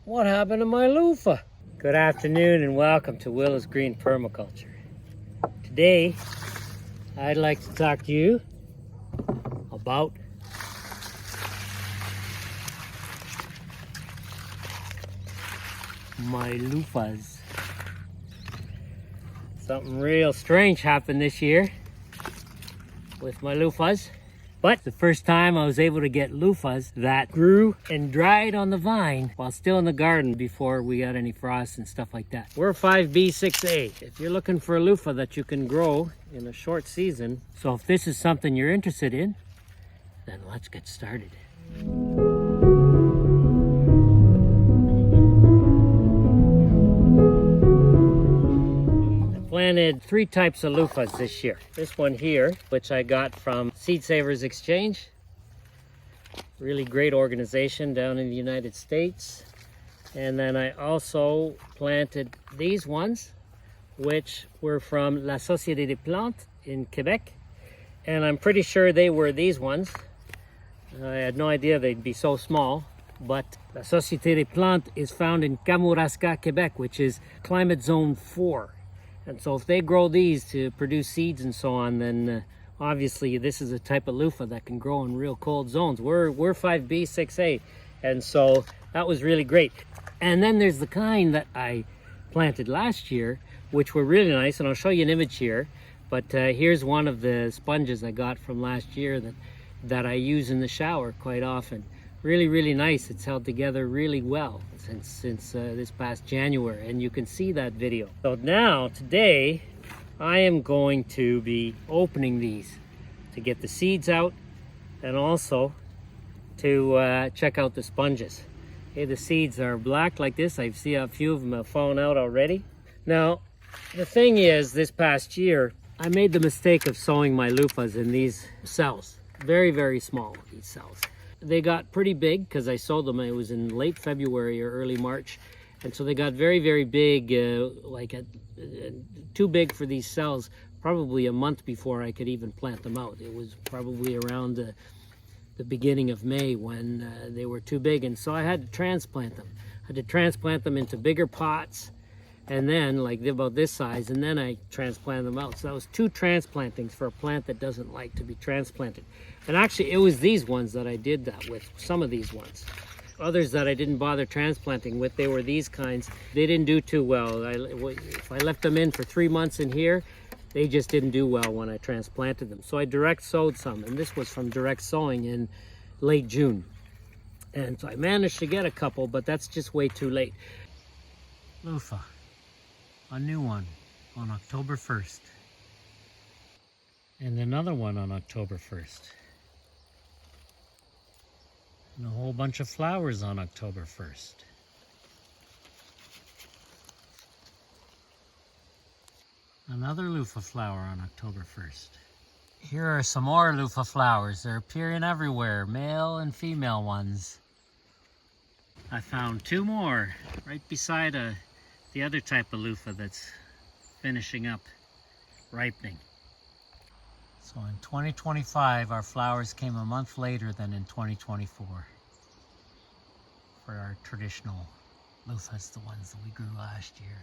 What happened to my loofah? Good afternoon and welcome to Willow's Green Permaculture. Today, I'd like to talk to you about my loofahs. Something real strange happened this year with my loofahs. But the first time I was able to get loofahs that grew and dried on the vine while still in the garden before we got any frost and stuff like that. We're 5B, 6A. If you're looking for a loofah that you can grow in a short season, so if this is something you're interested in, then let's get started. Planted 3 types of loofahs this year. This one here, which I got from Seed Savers Exchange. Really great organization down in the United States. And then I also planted these ones, which were from La Société in Quebec. And I'm pretty sure they were these ones. I had no idea they'd be so small. But La Société is found in Kamouraska, Quebec, which is climate zone 4. And so if they grow these to produce seeds and so on, then obviously this is a type of loofah that can grow in real cold zones. We're 5B, 6A, and so that was really great. And then there's the kind that I planted last year, which were really nice, and I'll show you an image here. But here's one of the sponges I got from last year that I use in the shower quite often. Really nice. It's held together really well since this past January, and you can see that video. So now today I am going to be opening these to get the seeds out and also to check out the sponges. Okay, the seeds are black like this. I see a few of them have fallen out already. Now the thing is, this past year I made the mistake of sowing my loofahs in these cells. Very small, these cells. They got pretty big because I sowed them. It was in late February or early March, and so they got very big, too big for these cells. Probably a month before I could even plant them out. It was probably around the beginning of May when they were too big, and so I had to transplant them. I had to transplant them into bigger pots, and then like about this size, and then I transplanted them out. So that was 2 transplantings for a plant that doesn't like to be transplanted. And actually it was these ones that I did that with, some of these ones. Others that I didn't bother transplanting with, they were these kinds. They didn't do too well. If I left them in for 3 months in here, they just didn't do well when I transplanted them. So I direct sowed some, and this was from direct sowing in late June. And so I managed to get a couple, but that's just way too late. Loofah. A new one on October 1st. And another one on October 1st. And a whole bunch of flowers on October 1st. Another loofah flower on October 1st. Here are some more loofah flowers. They're appearing everywhere, male and female ones. I found 2 more right beside the other type of loofah that's finishing up ripening. So in 2025, our flowers came a month later than in 2024 for our traditional loofahs, the ones that we grew last year.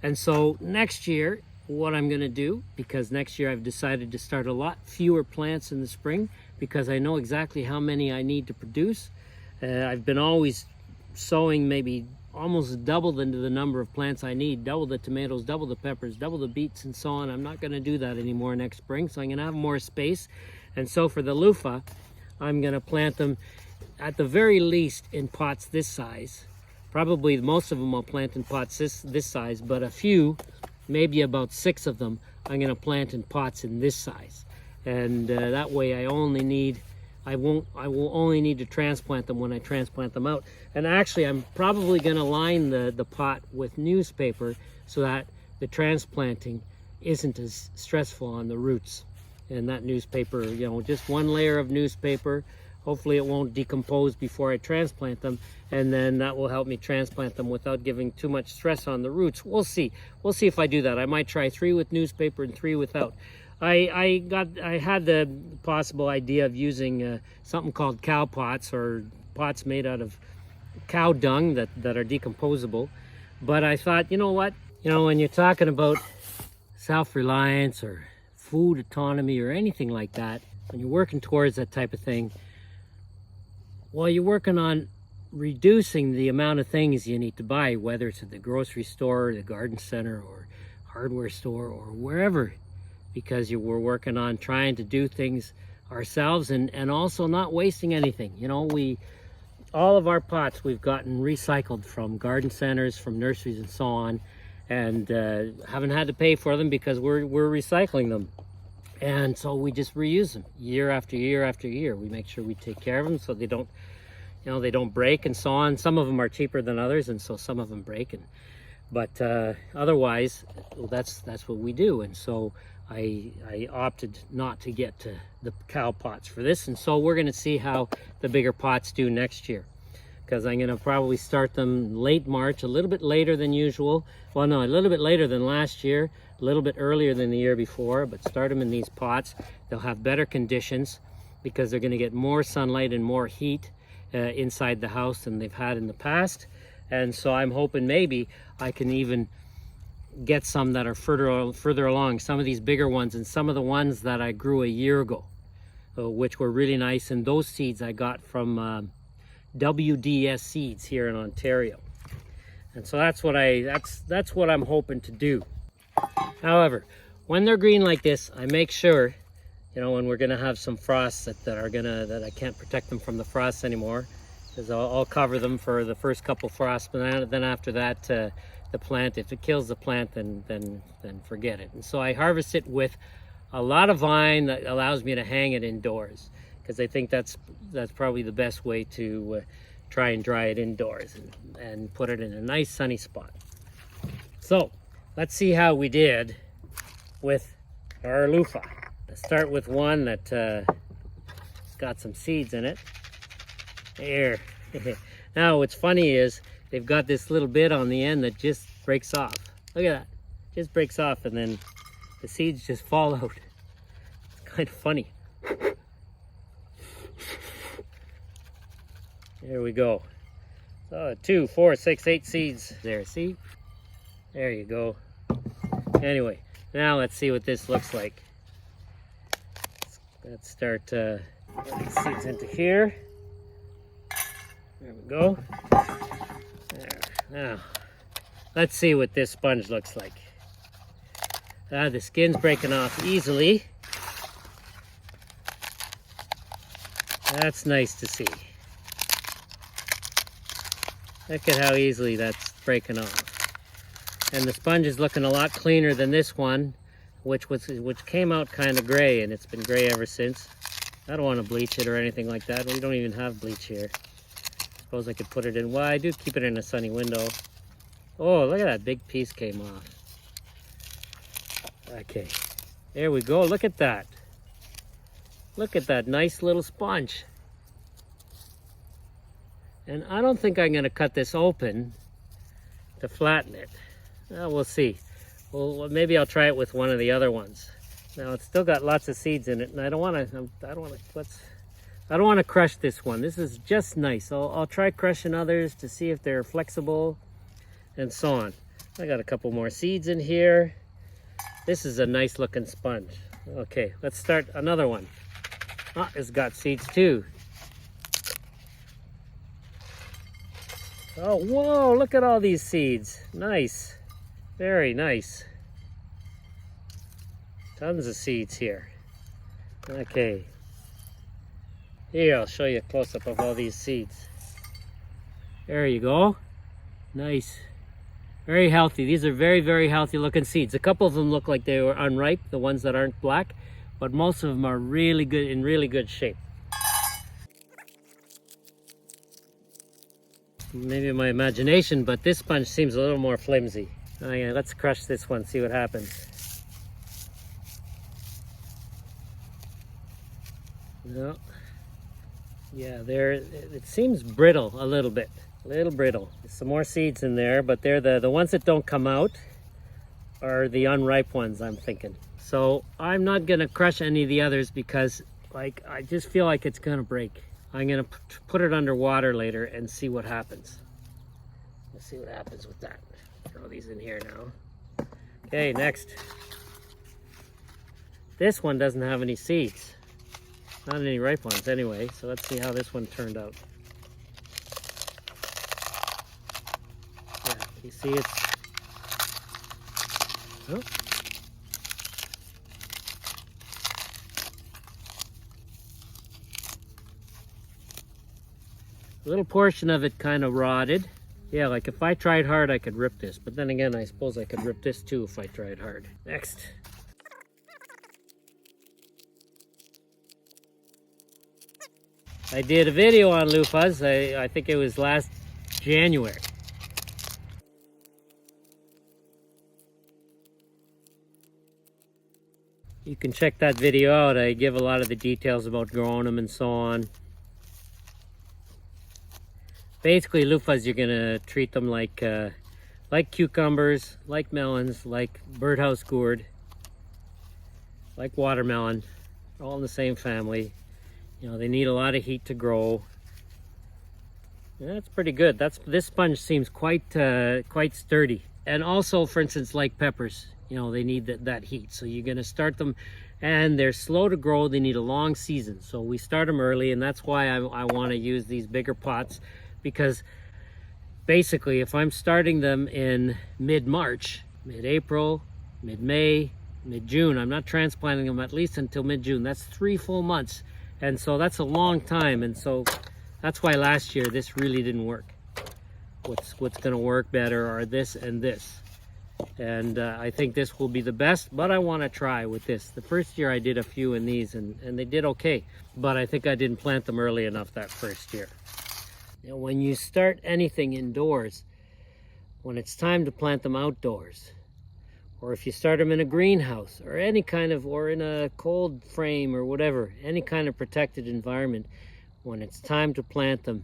And so next year, what I'm going to do, because next year I've decided to start a lot fewer plants in the spring because I know exactly how many I need to produce. I've been always sowing maybe almost doubled into the number of plants I need, double the tomatoes, double the peppers, double the beets, and so on. I'm not going to do that anymore next spring, so I'm going to have more space. And so for the loofah, I'm going to plant them at the very least in pots this size. Probably most of them I'll plant in pots this size, but a few, maybe about 6 of them, I'm going to plant in pots in this size. And that way I will only need to transplant them when I transplant them out. And actually I'm probably going to line the pot with newspaper so that the transplanting isn't as stressful on the roots. And that newspaper, just 1 layer of newspaper. Hopefully it won't decompose before I transplant them, and then that will help me transplant them without giving too much stress on the roots. We'll see if I do that. I might try 3 with newspaper and 3 without. I had the possible idea of using something called cow pots, or pots made out of cow dung that are decomposable. But I thought, you know what? You know, when you're talking about self-reliance or food autonomy or anything like that, when you're working towards that type of thing, well, you're working on reducing the amount of things you need to buy, whether it's at the grocery store, the garden center, or hardware store, or wherever, because we're working on trying to do things ourselves and also not wasting anything. You know, all of our pots we've gotten recycled from garden centers, from nurseries and so on, and haven't had to pay for them because we're recycling them. And so we just reuse them year after year after year. We make sure we take care of them so they don't, you know, they don't break and so on. Some of them are cheaper than others, and so some of them break. But otherwise, well, that's what we do. And so I opted not to get to the cow pots for this. And so we're going to see how the bigger pots do next year, because I'm going to probably start them late March, a little bit later than usual. Well, no, a little bit later than last year, a little bit earlier than the year before, but start them in these pots. They'll have better conditions because they're going to get more sunlight and more heat inside the house than they've had in the past. And so I'm hoping maybe I can even get some that are further along, some of these bigger ones and some of the ones that I grew a year ago, which were really nice. And those seeds I got from WDS Seeds here in Ontario. And so that's what I'm hoping to do. However, when they're green like this, I make sure, you know, when we're gonna have some frosts that I can't protect them from the frosts anymore, because I'll cover them for the first couple frosts, but then after that, the plant, if it kills the plant, then forget it. And so I harvest it with a lot of vine that allows me to hang it indoors, because I think that's probably the best way to try and dry it indoors and put it in a nice sunny spot. So let's see how we did with our loofah. Let's start with one that got some seeds in it. There. Now what's funny is they've got this little bit on the end that just breaks off. Look at that. Just breaks off and then the seeds just fall out. It's kind of funny. There we go. So 2, 4, 6, 8 seeds there. See? There you go. Anyway, now let's see what this looks like. Let's start putting these seeds into here. There we go. There. Now, let's see what this sponge looks like. The skin's breaking off easily. That's nice to see. Look at how easily that's breaking off. And the sponge is looking a lot cleaner than this one, which came out kind of gray, and it's been gray ever since. I don't want to bleach it or anything like that. We don't even have bleach here. Suppose I could put it in. Well, I do keep it in a sunny window. Oh, look at that big piece came off. Okay, there we go. Look at that. Look at that nice little sponge. And I don't think I'm going to cut this open to flatten it. Well, we'll see. Well, maybe I'll try it with one of the other ones. Now it's still got lots of seeds in it, and I don't want to crush this one. This is just nice. I'll try crushing others to see if they're flexible and so on. I got a couple more seeds in here. This is a nice looking sponge. Okay, let's start another one. Oh, it's got seeds too. Oh, whoa, look at all these seeds. Nice. Very nice. Tons of seeds here. Okay. Here, I'll show you a close-up of all these seeds. There you go. Nice. Very healthy. These are very, very healthy looking seeds. A couple of them look like they were unripe, the ones that aren't black, but most of them are really good, in really good shape. Maybe my imagination, but this sponge seems a little more flimsy. Oh yeah, let's crush this one, see what happens. No. Yeah, there, it seems brittle a little bit. A little brittle. There's some more seeds in there, but they're the ones that don't come out are the unripe ones, I'm thinking. So I'm not gonna crush any of the others because I just feel like it's gonna break. I'm gonna put it under water later and see what happens. Let's see what happens with that. Throw these in here now. Okay, next. This one doesn't have any seeds. Not any ripe ones anyway, so let's see how this one turned out. Yeah, you see it's... Oh. A little portion of it kind of rotted. Yeah, like if I tried hard, I could rip this. But then again, I suppose I could rip this too if I tried hard. Next. I did a video on loofahs. I think it was last January. You can check that video out. I give a lot of the details about growing them and so on. Basically, loofahs, you're gonna treat them like cucumbers, like melons, like birdhouse gourd, like watermelon, all in the same family. You know, they need a lot of heat to grow. Yeah, that's pretty good. This sponge seems quite sturdy. And also, for instance, like peppers, you know, they need that heat. So you're gonna start them, and they're slow to grow. They need a long season. So we start them early, and that's why I want to use these bigger pots. Because basically, if I'm starting them in mid-March, mid-April, mid-May, mid-June, I'm not transplanting them at least until mid-June. That's 3 full months. And so that's a long time. And so that's why last year this really didn't work. What's going to work better are this and this. And I think this will be the best, but I want to try with this. The first year I did a few in these and they did okay. But I think I didn't plant them early enough that first year. Now, when you start anything indoors, when it's time to plant them outdoors, or if you start them in a greenhouse or any kind of, or in a cold frame or whatever, any kind of protected environment, when it's time to plant them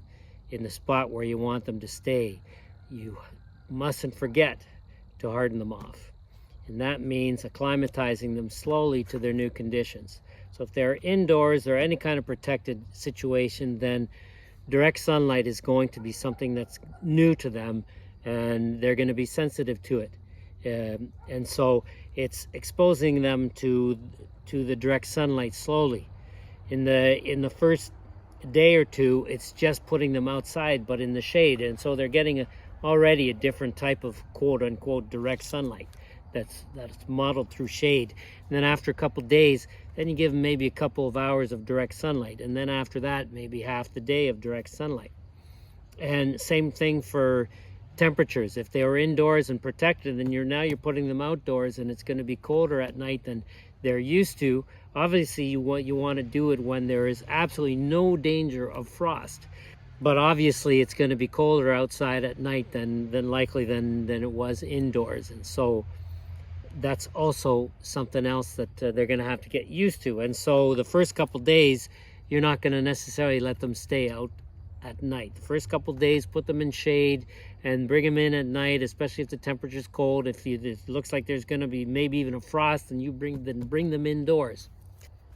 in the spot where you want them to stay, you mustn't forget to harden them off. And that means acclimatizing them slowly to their new conditions. So if they're indoors or any kind of protected situation, then direct sunlight is going to be something that's new to them, and they're going to be sensitive to it. And so it's exposing them to the direct sunlight slowly. In the first day or two, it's just putting them outside, but in the shade, and so they're getting already a different type of quote-unquote direct sunlight that's modeled through shade. And then after a couple days, then you give them maybe a couple of hours of direct sunlight, and then after that, maybe half the day of direct sunlight. And same thing for temperatures. If they were indoors and protected, and now you're putting them outdoors, and it's going to be colder at night than they're used to. Obviously, you want to do it when there is absolutely no danger of frost. But obviously, it's going to be colder outside at night than it was indoors, and so that's also something else that they're going to have to get used to. And so the first couple days, you're not going to necessarily let them stay out at night. The first couple days, put them in shade and bring them in at night, especially if the temperature's cold. If it looks like there's going to be maybe even a frost, and you bring them indoors.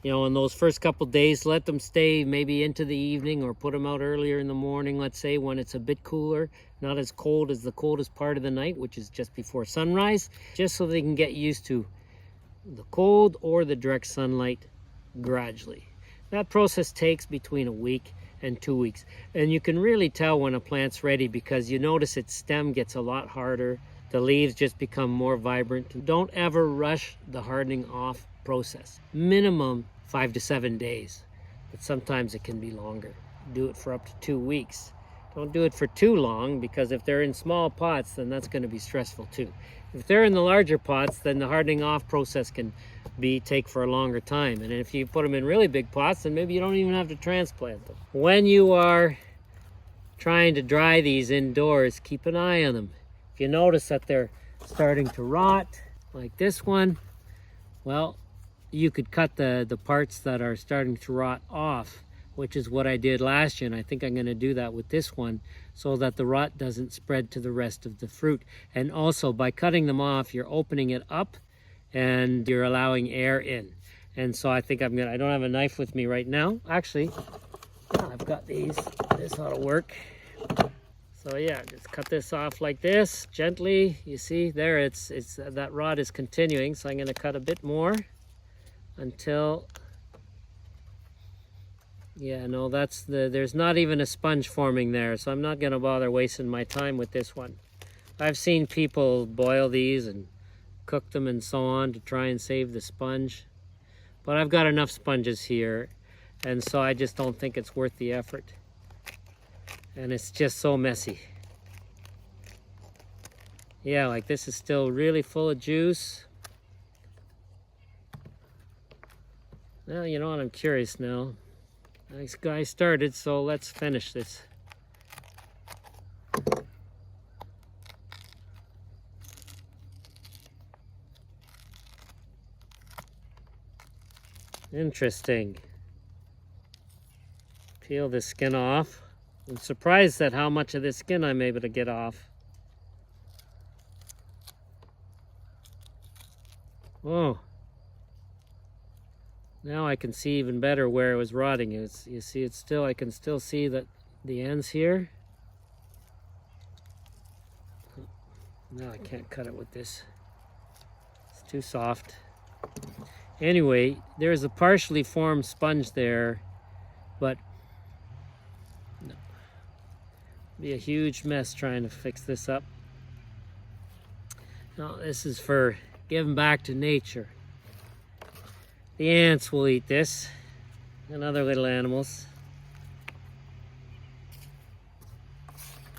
You know, in those first couple days, let them stay maybe into the evening, or put them out earlier in the morning, let's say, when it's a bit cooler, not as cold as the coldest part of the night, which is just before sunrise, just so they can get used to the cold or the direct sunlight gradually. That process takes between a week and 2 weeks. And you can really tell when a plant's ready, because you notice its stem gets a lot harder. The leaves just become more vibrant. Don't ever rush the hardening off process. Minimum 5 to 7 days, but sometimes it can be longer. Do it for up to 2 weeks. Don't do it for too long, because if they're in small pots, then that's going to be stressful too. If they're in the larger pots, then the hardening off process can take for a longer time. And if you put them in really big pots, then maybe you don't even have to transplant them. When you are trying to dry these indoors, keep an eye on them. If you notice that they're starting to rot, like this one, well, you could cut the parts that are starting to rot off, which is what I did last year, and I think I'm going to do that with this one, so that the rot doesn't spread to the rest of the fruit. And also, by cutting them off, you're opening it up and you're allowing air in. And so I think I don't have a knife with me right now. Actually, I've got these. This ought to work. So yeah, just cut this off like this, gently. You see there, it's that rod is continuing, so I'm gonna cut a bit more until, yeah, no, there's not even a sponge forming there, so I'm not gonna bother wasting my time with this one. I've seen people boil these and cook them and so on to try and save the sponge, but I've got enough sponges here, and so I just don't think it's worth the effort. And it's just so messy. Yeah, like this is still really full of juice. Now, you know what, I'm curious now. This guy started, so let's finish this. Interesting. Peel the skin off. I'm surprised at how much of this skin I'm able to get off. Oh. Now I can see even better where it was rotting. You see, it's still, I can still see that the ends here. No, I can't cut it with this. It's too soft. Anyway, there's a partially formed sponge there, but no. Be a huge mess trying to fix this up. No, this is for giving back to nature. The ants will eat this and other little animals.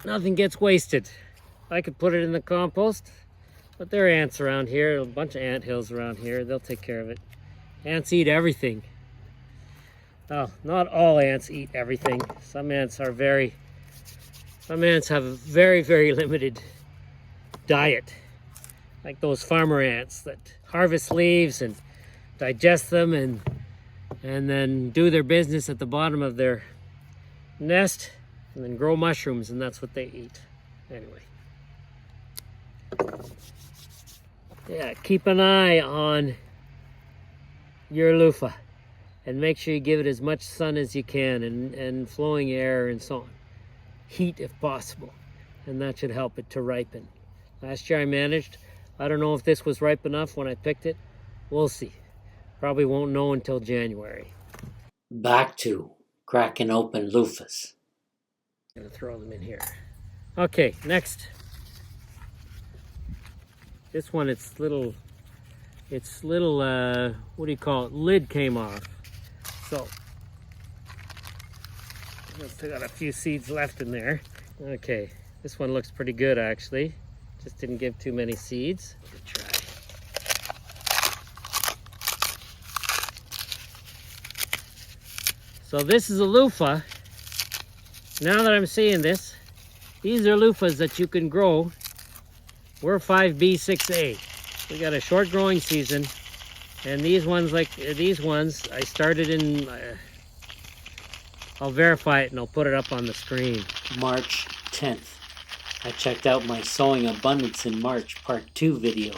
Nothing gets wasted. I could put it in the compost, but there are ants around here, a bunch of ant hills around here. They'll take care of it. Ants eat everything. Oh, not all ants eat everything. Some ants have a very, very limited diet. Like those farmer ants that harvest leaves and digest them and then do their business at the bottom of their nest and then grow mushrooms, and that's what they eat. Anyway. Yeah, keep an eye on your loofah and make sure you give it as much sun as you can and flowing air and so on. Heat if possible, and that should help it to ripen. Last year I managed. I don't know if this was ripe enough when I picked it. We'll see. Probably won't know until January. Back to cracking open loofahs. I'm gonna throw them in here. Okay, next. This one, its little, what do you call it? Lid came off. So, I still got a few seeds left in there. Okay, this one looks pretty good actually. Just didn't give too many seeds. Good try. So this is a loofah. Now that I'm seeing this, these are loofahs that you can grow. We're 5B6A. We got a short growing season, and these ones, like these ones, I started in, I'll verify it and I'll put it up on the screen. March 10th. I checked out my Sowing Abundance in March Part 2 video,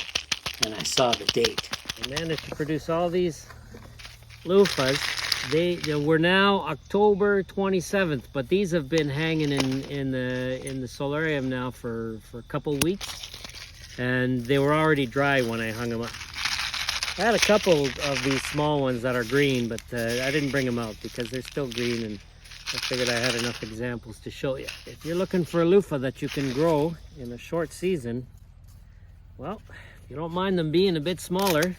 and I saw the date. I managed to produce all these loofahs. They were now October 27th, but these have been hanging in the solarium now for a couple weeks, and they were already dry when I hung them up. I had a couple of these small ones that are green, but I didn't bring them out because they're still green, and I figured I had enough examples to show you. If you're looking for a loofah that you can grow in a short season, well, if you don't mind them being a bit smaller,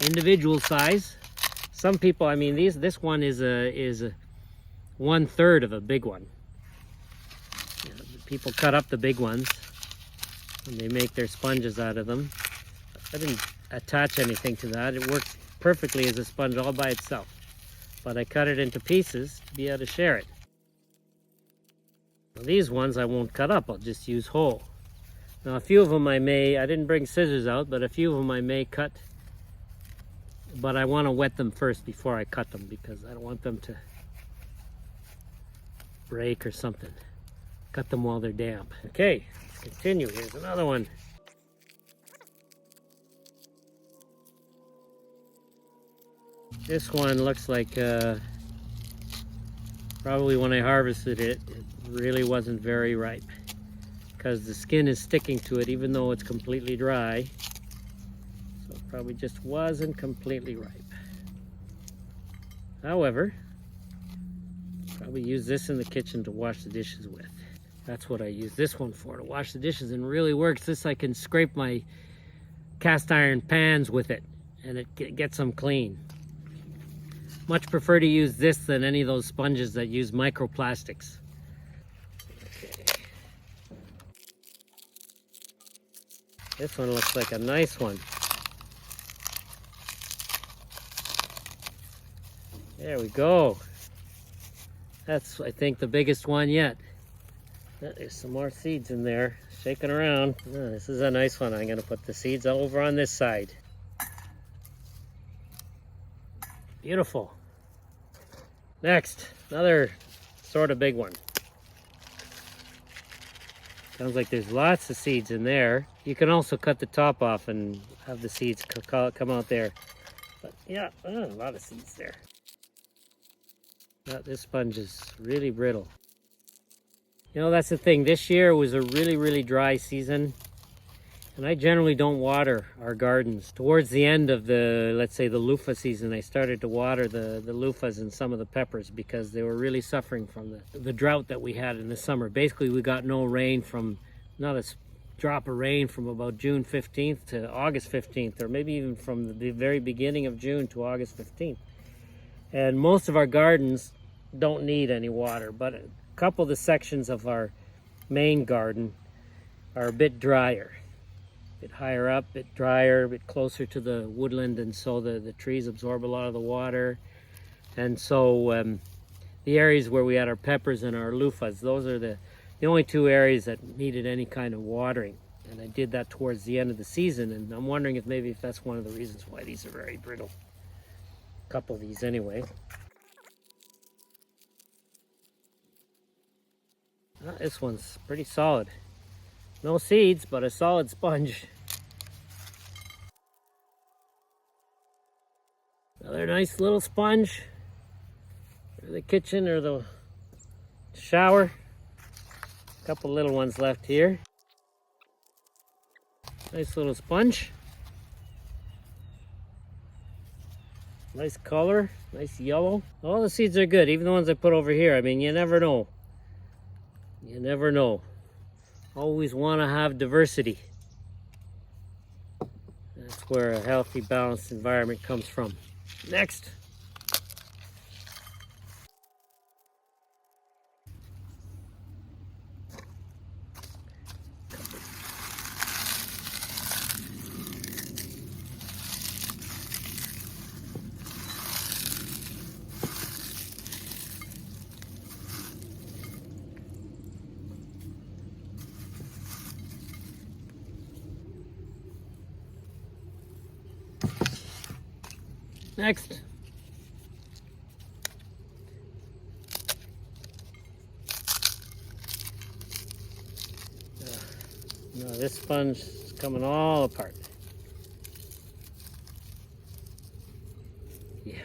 individual size. Some people, I mean, this one is a 1/3 of a big one. You know, people cut up the big ones and they make their sponges out of them. I didn't attach anything to that. It works perfectly as a sponge all by itself. But I cut it into pieces to be able to share it. Now, these ones I won't cut up, I'll just use whole. Now a few of them I didn't bring scissors out, but a few of them I may cut. But I want to wet them first before I cut them because I don't want them to break or something. Cut them while they're damp. Okay, let's continue. Here's another one. This one looks like probably when I harvested it, it really wasn't very ripe. because the skin is sticking to it even though it's completely dry. So it probably just wasn't completely ripe. However, probably use this in the kitchen to wash the dishes with. That's what I use this one for, to wash the dishes, and it really works. This I can scrape my cast iron pans with it and it gets them clean. Much prefer to use this than any of those sponges that use microplastics. Okay. This one looks like a nice one. There we go. That's, I think, the biggest one yet. There's some more seeds in there, shaking around. Oh, this is a nice one. I'm going to put the seeds all over on this side. Beautiful. Next, another sort of big one. Sounds like there's lots of seeds in there. You can also cut the top off and have the seeds come out there. But yeah, a lot of seeds there. This sponge is really brittle. You know, that's the thing. This year was a really dry season. And I generally don't water our gardens. Towards the end of the, let's say, the loofah season, I started to water the loofahs and some of the peppers because they were really suffering from the drought that we had in the summer. Basically, we got no rain from, not a drop of rain from about June 15th to August 15th, or maybe even from the very beginning of June to August 15th. And most of our gardens don't need any water, but a couple of the sections of our main garden are a bit drier. A bit higher up, a bit drier, a bit closer to the woodland, and so the trees absorb a lot of the water. And so the areas where we had our peppers and our loofahs, those are the only two areas that needed any kind of watering. And I did that towards the end of the season, and I'm wondering if maybe that's one of the reasons why these are very brittle. A couple of these anyway. This one's pretty solid. No seeds, but a solid sponge. Another nice little sponge for the kitchen or the shower. A couple little ones left here. Nice little sponge. Nice color, nice yellow. All the seeds are good, even the ones I put over here. I mean, you never know. You never know. Always want to have diversity. That's where a healthy, balanced environment comes from. Next. Next. No, this sponge is coming all apart. Yeah.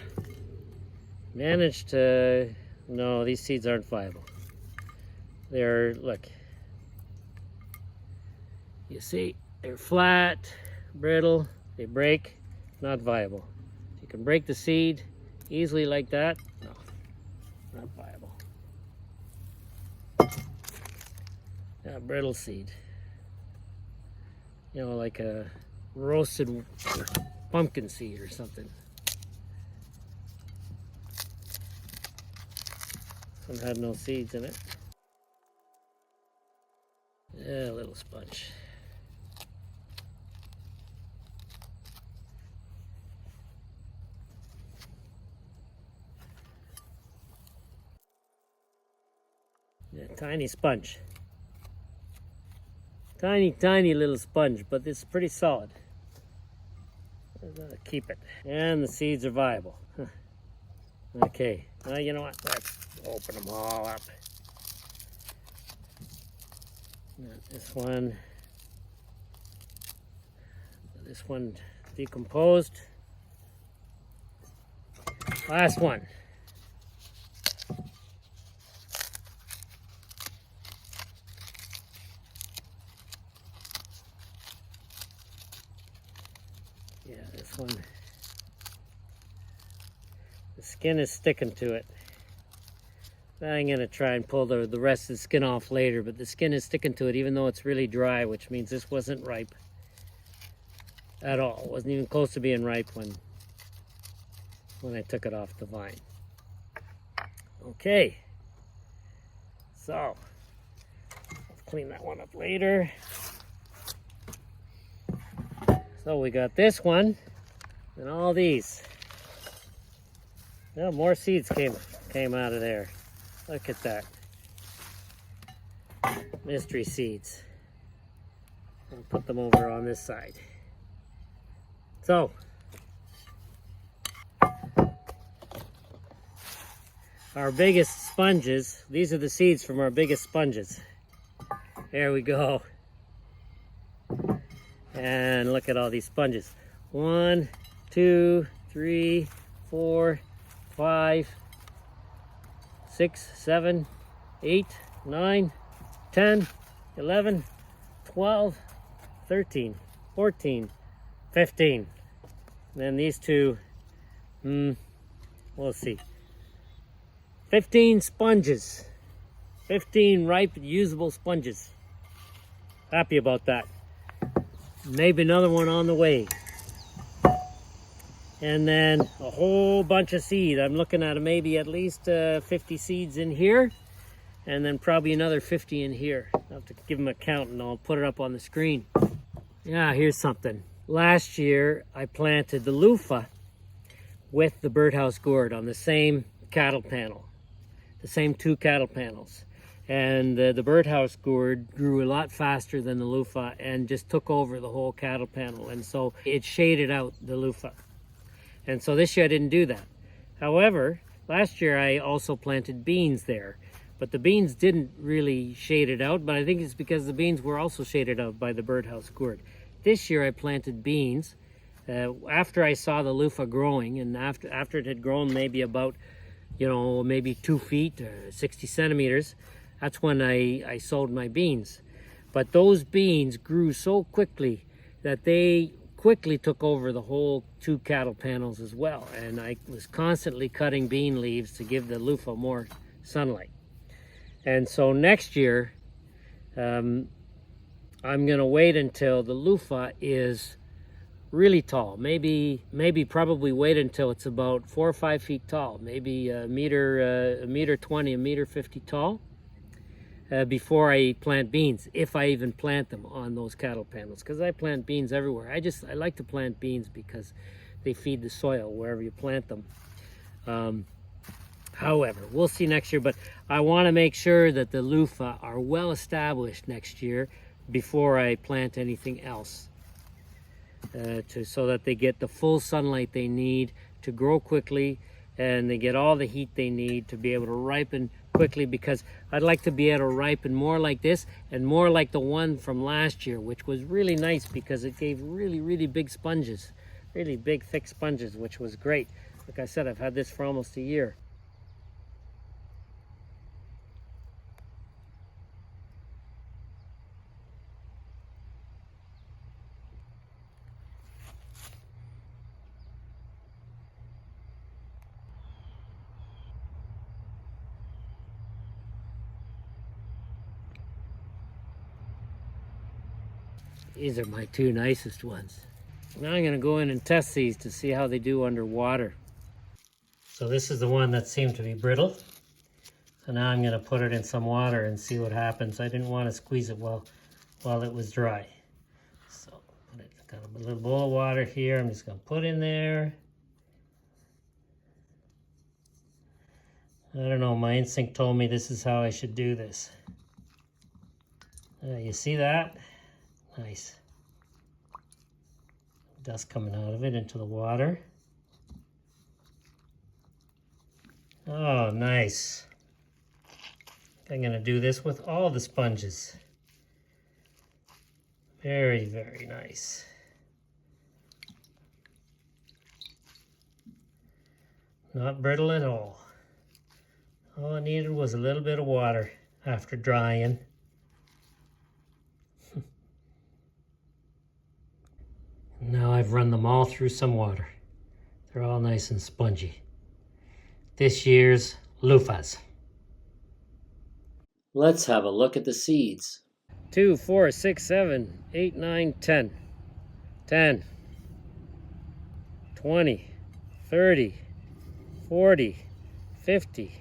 Managed to... No, these seeds aren't viable. They're, look. You see, they're flat, brittle, they break, not viable. You can break the seed easily like that. No, not viable. Yeah, brittle seed. You know, like a roasted pumpkin seed or something. This one had no seeds in it. Yeah, a little sponge. Yeah, tiny sponge. Tiny little sponge, but it's pretty solid. I'm gonna keep it. And the seeds are viable. Huh. Okay, now you know what? Let's open them all up. This one decomposed. Last one. this one. The skin is sticking to it. I'm going to try and pull the rest of the skin off later, but the skin is sticking to it even though it's really dry, which means this wasn't ripe at all. It wasn't even close to being ripe when I took it off the vine. Okay, so let's clean that one up later. So we got this one and all these. Well, more seeds came out of there. Look at that. Mystery seeds. I'll put them over on this side. So, our biggest sponges, these are the seeds from our biggest sponges. There we go. And look at all these sponges. 1, 2, 3, 4, 5, 6, 7, 8, 9, 10, 11, 12, 13, 14, 15. And then these two, we'll see. 15 sponges. 15 ripe, usable sponges. Happy about that. Maybe another one on the way. And then a whole bunch of seed. I'm looking at maybe at least 50 seeds in here. And then probably another 50 in here. I'll have to give them a count and I'll put it up on the screen. Yeah, here's something. Last year, I planted the loofah with the birdhouse gourd on the same cattle panel. The same 2 cattle panels. And the birdhouse gourd grew a lot faster than the loofah and just took over the whole cattle panel. And so it shaded out the loofah. And so this year I didn't do that. However, last year I also planted beans there. But the beans didn't really shade it out, but I think it's because the beans were also shaded out by the birdhouse gourd. This year I planted beans after I saw the loofah growing, and after it had grown maybe about, maybe 2 feet or 60 centimeters, that's when I sowed my beans. But those beans grew so quickly that they quickly took over the whole 2 cattle panels as well. And I was constantly cutting bean leaves to give the loofah more sunlight. And so next year, I'm going to wait until the loofah is really tall. Maybe probably wait until it's about 4 or 5 feet tall. Maybe a meter 20, a meter 50 tall. Before I plant beans, if I even plant them on those cattle panels, because I plant beans everywhere. I like to plant beans because they feed the soil wherever you plant them. However, we'll see next year, but I want to make sure that the loofah are well established next year before I plant anything else, so that they get the full sunlight they need to grow quickly and they get all the heat they need to be able to ripen quickly, because I'd like to be able to ripen more like this and more like the one from last year, which was really nice because it gave really big sponges, really big thick sponges, which was great. Like I said, I've had this for almost a year. These are my 2 nicest ones. Now I'm going to go in and test these to see how they do underwater. So this is the one that seemed to be brittle. So now I'm going to put it in some water and see what happens. I didn't want to squeeze it while it was dry. So got a little bowl of water here. I'm just going to put in there. I don't know, my instinct told me this is how I should do this. You see that? Nice. Dust coming out of it into the water. Oh, nice. I'm going to do this with all the sponges. Very nice. Not brittle at all. All I needed was a little bit of water after drying. Now I've run them all through some water. They're all nice and spongy. This year's loofahs. Let's have a look at the seeds. 2, 4, 6, 7, 8, 9, 10. 10, 20, 30, 40, 50,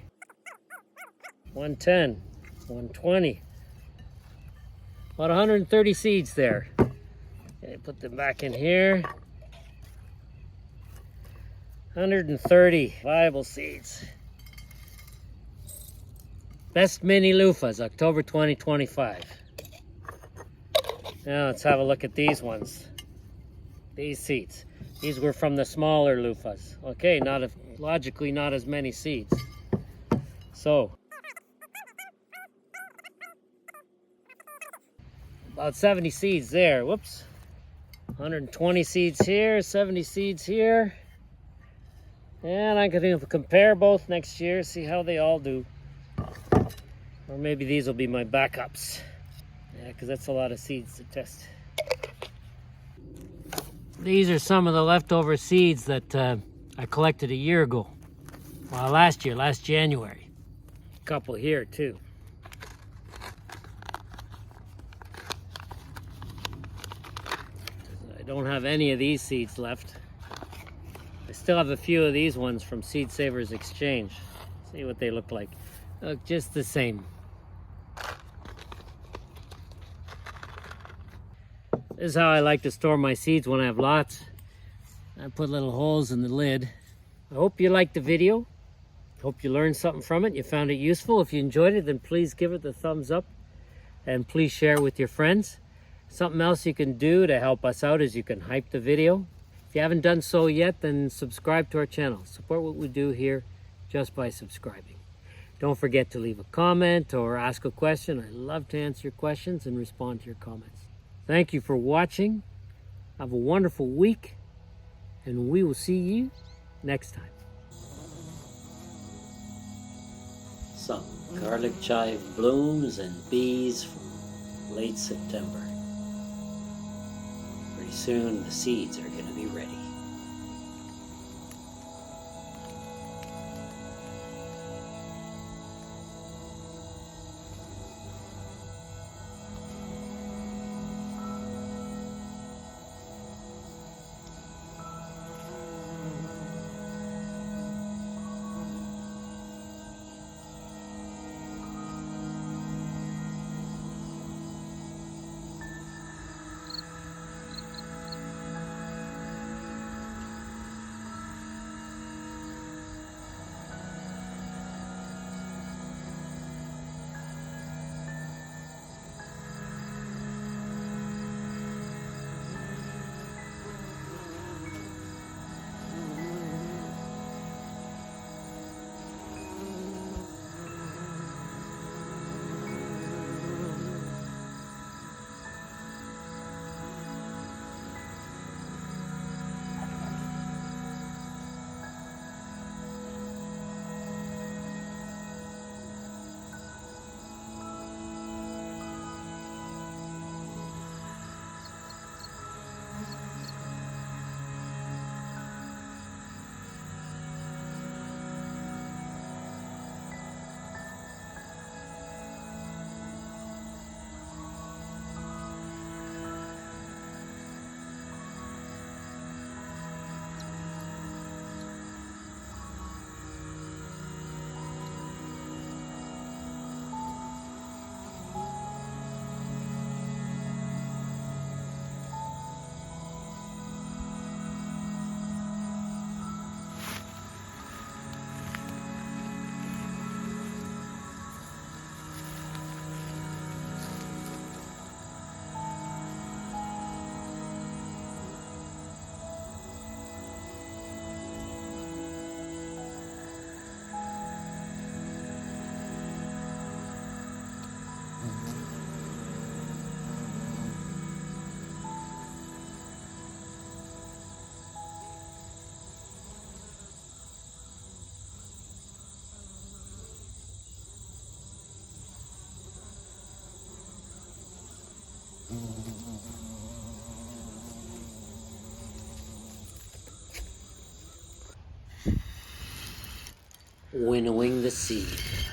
110, 120. About 130 seeds there. Okay, put them back in here. 130 viable seeds. Best mini-luffas, October 2025. Now let's have a look at these ones. These seeds. These were from the smaller loofahs. Okay, logically not as many seeds. So, about 70 seeds there. Whoops. 120 seeds here, 70 seeds here. And I'm going to compare both next year, see how they all do. Or maybe these will be my backups. Yeah, because that's a lot of seeds to test. These are some of the leftover seeds that I collected a year ago. Well, last January. A couple here too. I don't have any of these seeds left. I still have a few of these ones from Seed Savers Exchange. See what they look like. Look just the same. This is how I like to store my seeds when I have lots. I put little holes in the lid. I hope you liked the video. Hope you learned something from it. You found it useful. If you enjoyed it, then please give it the thumbs up. And please share with your friends. Something else you can do to help us out is you can hype the video. If you haven't done so yet, then subscribe to our channel. Support what we do here just by subscribing. Don't forget to leave a comment or ask a question. I love to answer your questions and respond to your comments. Thank you for watching. Have a wonderful week, and we will see you next time. Some garlic chive blooms and bees from late September. Pretty soon the seeds are going to be ready. Winnowing the seed.